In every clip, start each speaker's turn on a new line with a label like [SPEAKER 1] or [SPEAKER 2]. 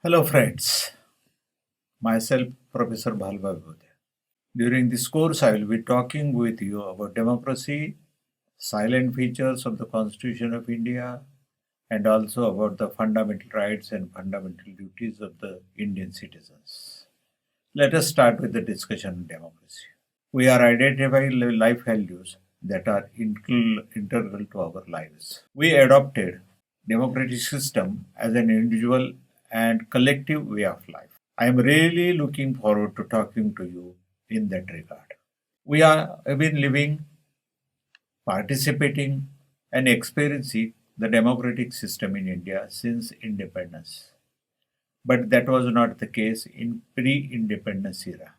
[SPEAKER 1] Hello friends, myself Professor Bhalva Vibhuti. During this course I will be talking with you about democracy, silent features of the Constitution of India, and also about the fundamental rights and fundamental duties of the Indian citizens. Let us start with the discussion on democracy. We are identifying life values that are integral to our lives. We adopted democratic system as an individual and collective way of life. I am really looking forward to talking to you in that regard. Have been living, participating, and experiencing the democratic system in India since independence. But that was not the case in pre-independence era.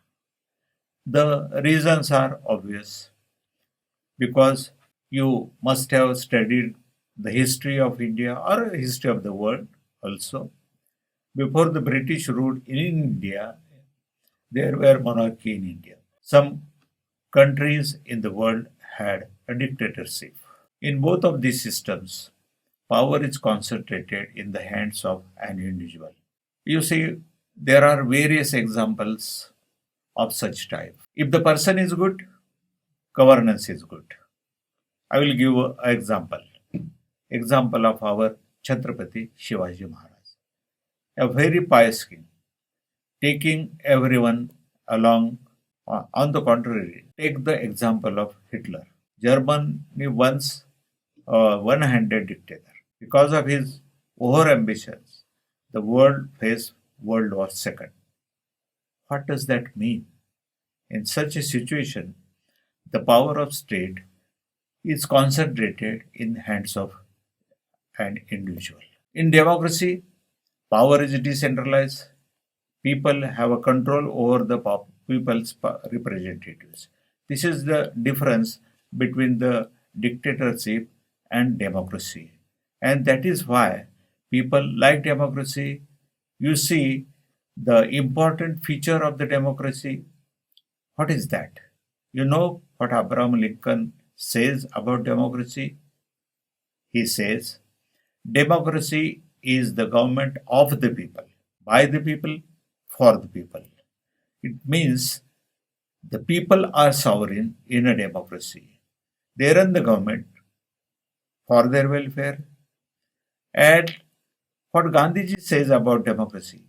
[SPEAKER 1] The reasons are obvious because you must have studied the history of India or history of the world also. Before the British ruled in India, there were monarchy in India. Some countries in the world had a dictatorship. In both of these systems, power is concentrated in the hands of an individual. You see, there are various examples of such type. If the person is good, governance is good. I will give an example. Example of our Chhatrapati Shivaji Maharaj, a very pious king, taking everyone along. On the contrary, take the example of Hitler. Germany once a one-handed dictator. Because of his over-ambitions, the world faced World War II. What does that mean? In such a situation, the power of state is concentrated in the hands of an individual. In democracy, power is decentralized. People have a control over the people's representatives. This is the difference between the dictatorship and democracy. And that is why people like democracy. You see, the important feature of the democracy, what is that? You know what Abraham Lincoln says about democracy? He says, democracy is the government of the people, by the people, for the people. It means the people are sovereign in a democracy. They run the government for their welfare. And what Gandhiji says about democracy,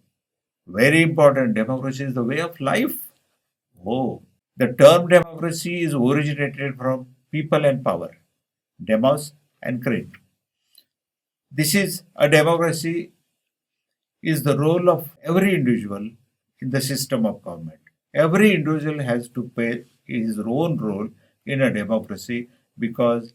[SPEAKER 1] very important, democracy is the way of life. Oh, the term democracy is originated from people and power, demos and credit. This is a democracy is the role of every individual in the system of government. Every individual has to play his own role in a democracy because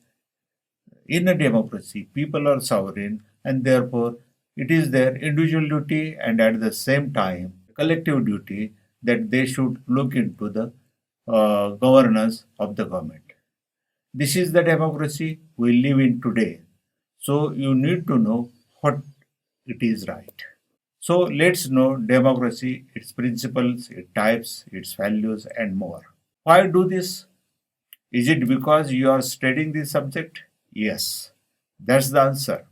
[SPEAKER 1] in a democracy, people are sovereign and therefore it is their individual duty and at the same time collective duty that they should look into the governance of the government. This is the democracy we live in today. So you need to know what it is right. So let's know democracy, its principles, its types, its values, and more. Why do this? Is it because you are studying this subject? Yes, that's the answer.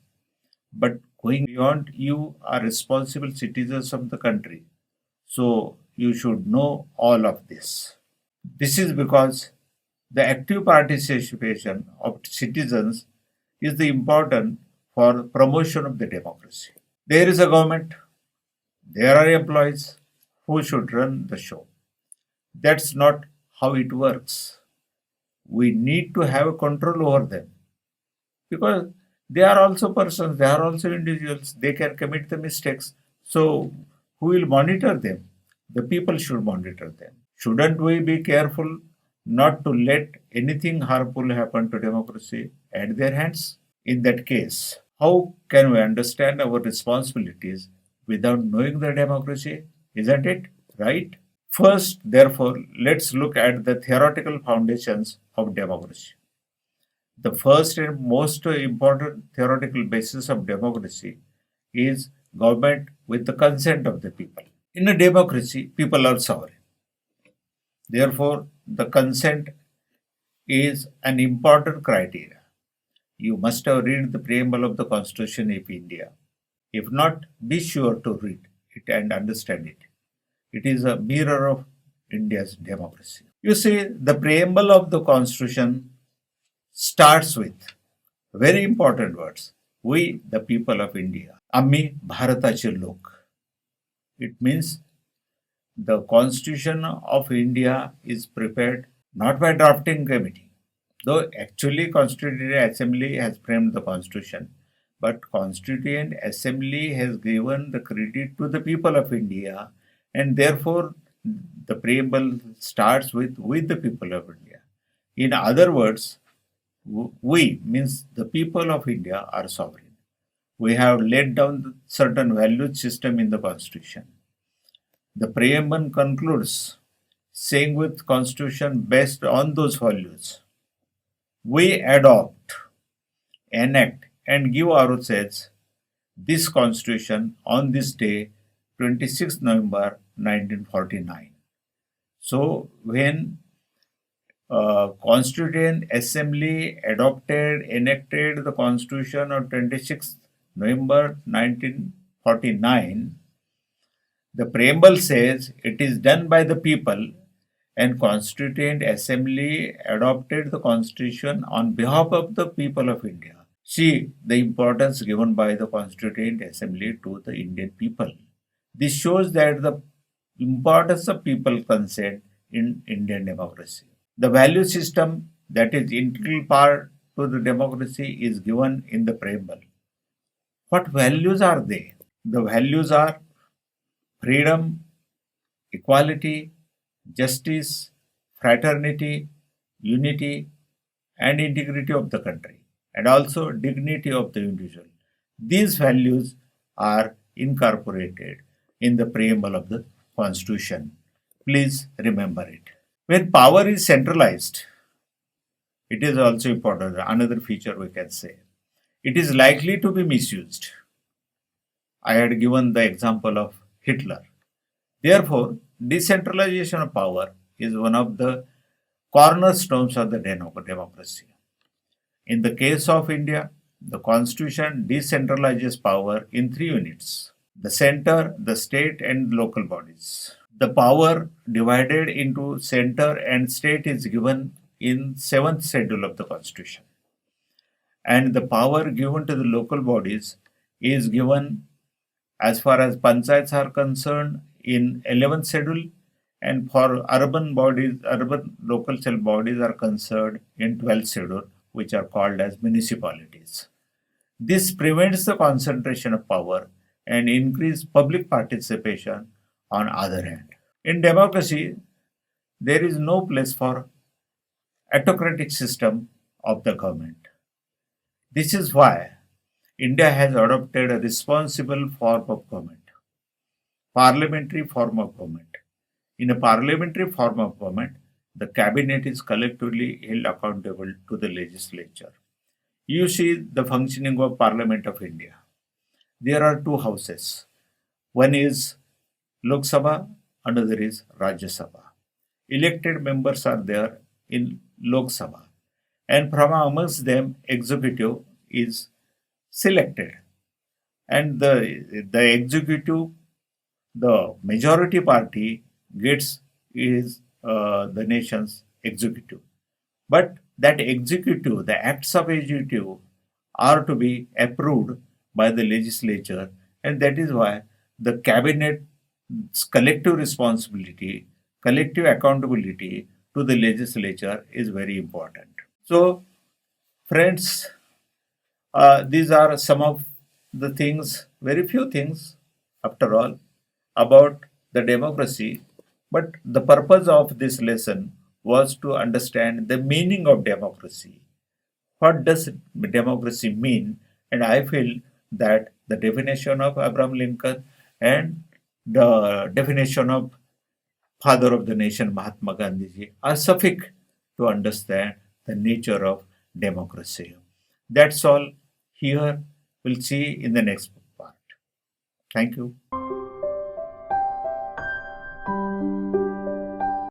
[SPEAKER 1] But going beyond, you are responsible citizens of the country. So you should know all of this. This is because the active participation of citizens is the important for promotion of the democracy. There is a government, there are employees who should run the show. That's not how it works. We need to have control over them because they are also persons, they are also individuals, they can commit the mistakes. So, who will monitor them? The people should monitor them. Shouldn't we be careful not to let anything harmful happen to democracy at their hands? In that case, how can we understand our responsibilities without knowing the democracy? Isn't it? Right? First, therefore, let's look at the theoretical foundations of democracy. The first and most important theoretical basis of democracy is government with the consent of the people. In a democracy, people are sovereign. Therefore, the consent is an important criteria. You must have read the preamble of the Constitution of India. If not, be sure to read. it and understand it. It is a mirror of India's democracy. You see, the preamble of the Constitution starts with very important words. We, the people of India. आम्ही भारताचे लोक. It means the Constitution of India is prepared not by drafting committee, though actually Constituent Assembly has framed the Constitution, but Constituent Assembly has given the credit to the people of India, and therefore the preamble starts with the people of India. In other words, we means the people of India are sovereign. We have laid down certain value system in the Constitution. The preamble concludes saying with Constitution based on those values, we adopt, enact and give ourselves this Constitution on this day, 26th November 1949. So when Constituent Assembly adopted, enacted the Constitution on 26th November 1949, the preamble says it is done by the people, and Constituent Assembly adopted the Constitution on behalf of the people of India. See the importance given by the Constituent Assembly to the Indian people. This shows that the importance of people consent in Indian democracy. The value system that is integral part to the democracy is given in the preamble. What values are they? The values are freedom, equality, justice, fraternity, unity, and integrity of the country, and also dignity of the individual. These values are incorporated in the preamble of the Constitution. Please remember it. When power is centralized, it is also important, another feature we can say. It is likely to be misused. I had given the example of Hitler. Therefore, decentralization of power is one of the cornerstones of the democracy. In the case of India, the Constitution decentralizes power in three units: the center, the state, and local bodies. The power divided into center and state is given in 7th schedule of the Constitution. And the power given to the local bodies is given as far as panchayats are concerned in 11th schedule, and for urban local self bodies are concerned in 12th schedule, which are called as municipalities. This prevents the concentration of power and increase public participation on other hand. In democracy, there is no place for autocratic system of the government. This is why India has adopted a responsible form of government, parliamentary form of government. In a parliamentary form of government, the cabinet is collectively held accountable to the legislature. You see the functioning of Parliament of India. There are two houses. One is Lok Sabha, another is Rajya Sabha. Elected members are there in Lok Sabha, and from amongst them, executive is selected, and the executive, the majority party gets is the nation's executive. But that executive, the acts of executive are to be approved by the legislature, and that is why the cabinet's collective responsibility, collective accountability to the legislature is very important. So, friends, these are some of the things, very few things, after all, about the democracy. But the purpose of this lesson was to understand the meaning of democracy. What does democracy mean? And I feel that the definition of Abraham Lincoln and the definition of father of the nation Mahatma Gandhi are sufficient to understand the nature of democracy. That's all here. We'll see in the next part. Thank you.